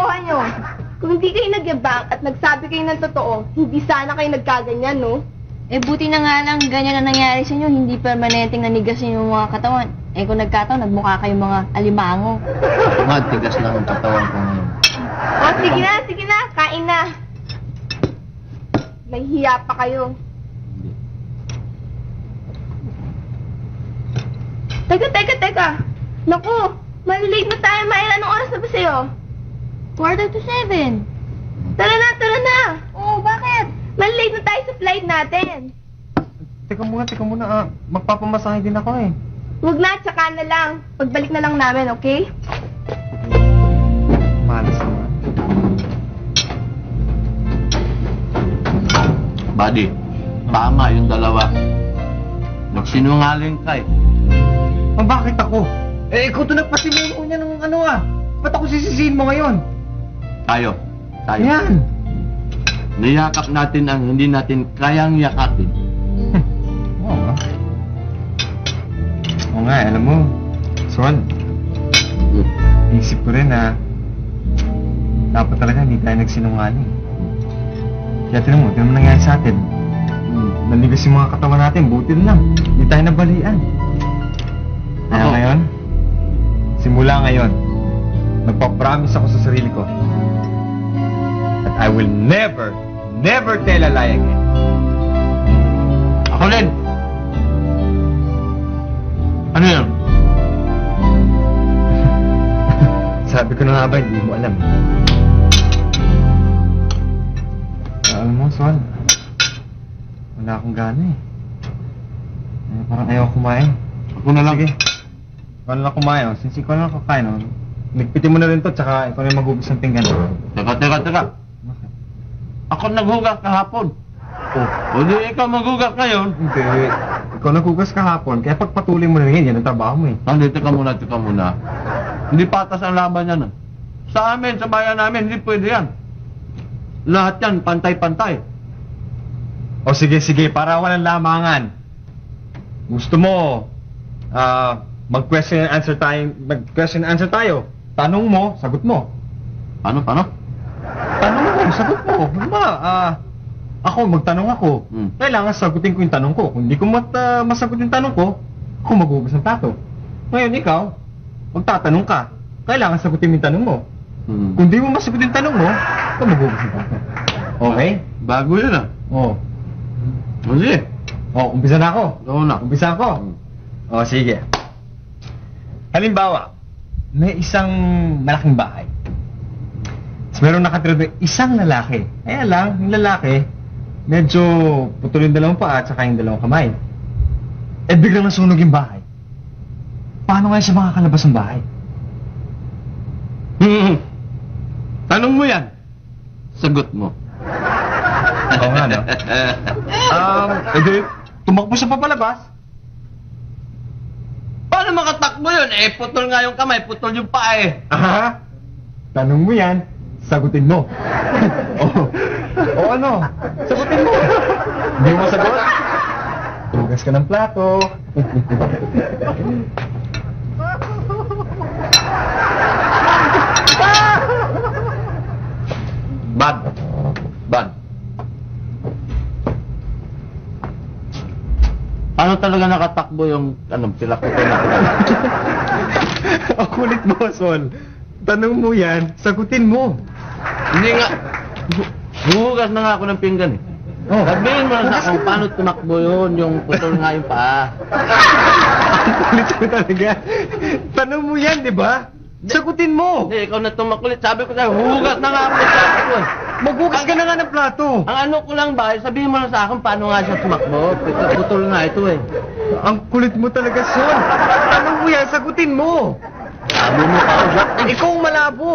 kalokohan nyo. Kung hindi kayo nagyabang at nagsabi kayo ng totoo, hindi sana kayo nagkaganyan, no? Eh, buti na nga lang ganyan na nangyari sa inyo, hindi permanenteng nanigasin yung mga katawan. Eh, kung nagkataon, nagmukha kayong mga alimango. Nga, tigas lang ang katawan ko ngayon. O, sige na, kain na. May hiya pa kayo. Teka. Naku, malilate na tayo, Myra. Anong oras na ba sa'yo? 6:45. Tara na. Oo, bakit? Malilate na tayo sa flight natin. Teka muna. Magpapamasahe din ako eh. Huwag na, tsaka na lang. Pagbalik na lang namin, okay? Malas naman. Buddy, tama yung dalawa. Nagsinungaling ka eh. Bakit ako? Eh, ikaw to nagpasimulo niya ng ano ah. Ba't ako sisisihin mo ngayon? Tayo. Yan. Niyakap natin ang hindi natin kayang yakapin. Oo nga. Oo nga, alam mo, Sol, isip ko rin na dapat talaga hindi tayo nagsinungaling. Kaya tinan mo nangyari sa atin. Naligas yung mga katawan natin, buti na lang. Hindi tayo nabalian. Kaya ngayon, simula ngayon, nagpa-promise ako sa sarili ko that I will never tell a lie again. Ako rin. Ano yan? Sabi ko na nga ba, hindi mo alam. Alam mo, Sol, wala akong gana eh. Parang ayaw kumain. Ako na lang. Sige. Ikaw na lang kumain, oh. Since ikaw na lang kakain, oh. Nagpitin mo na rin to, tsaka ikaw na yung magubos ng pinggan. Teka. Bakit? Ako naghugas kahapon. Oh. O di ikaw maghugas ngayon. Hindi. Ikaw naghugas kahapon, kaya pagpatuloy mo na rin yan ang trabaho mo eh. Hindi, teka muna. Hindi patas ang laban yan. Sa amin, sa bayan namin, hindi pwede yan. Lahat yan, pantay-pantay. O sige, para walang lamangan. Gusto mo, mag-question and answer tayo. Tanong mo, sagot mo. Paano? Tanong mo, sagot mo. Diba, ako, magtanong ako. Kailangan sagutin ko yung tanong ko. Kung hindi ko masagot yung tanong ko, ako maghugas ng plato. Ngayon, ikaw, magtatanong ka. Kailangan sagutin mo yung tanong mo. Kung di mo masagot yung tanong mo, ikaw maghugas ng plato. Okay? Bago yun ah. Oo. O sige. Umpisa na ako. Oo na. Umpisa ako. Sige. Halimbawa, may isang malaking bahay. Tapos meron nakatira doon isang lalaki. Kaya lang, yung lalaki, medyo putol yung dalawang paa at saka yung dalawang kamay. Eh biglang nasunog yung bahay. Paano nga siya makakalabas ng bahay? Tanong mo yan. Sagot mo. Oo nga, no? Tumakbo siya papalabas. Paano makatakbo yun? Eh, putol nga yung kamay, putol yung paa eh. Aha! Tanong mo yan, sagutin mo. O ano? Sagutin mo. Hindi mo sagot? Tugas ka ng plato. Bad. Paano talaga nakatakbo yung, pilak-putol na Ang kulit mo, Sol. Tanong mo yan, sagutin mo. Hindi nga. Huhugas na nga ako ng pinggan eh. Sabihin mo na sa akin paano tumakbo yun, yung putol nga yung paa. Ang kulit mo talaga. Tanong mo yan, di ba? Sagutin mo. Hindi, ikaw na tumakulit. Sabi ko sa'yo, huhugas na nga ako ng plato eh. Maghugas ka na nga ng plato. Ang ano ko lang ba, sabihin mo na sa akin paano nga siya tumakbo. Putol nga ito eh. Ang kulit mo talaga, Sol. Tanong mo yan, sagutin mo. Sabi mo pa, Ikaw ang malabo.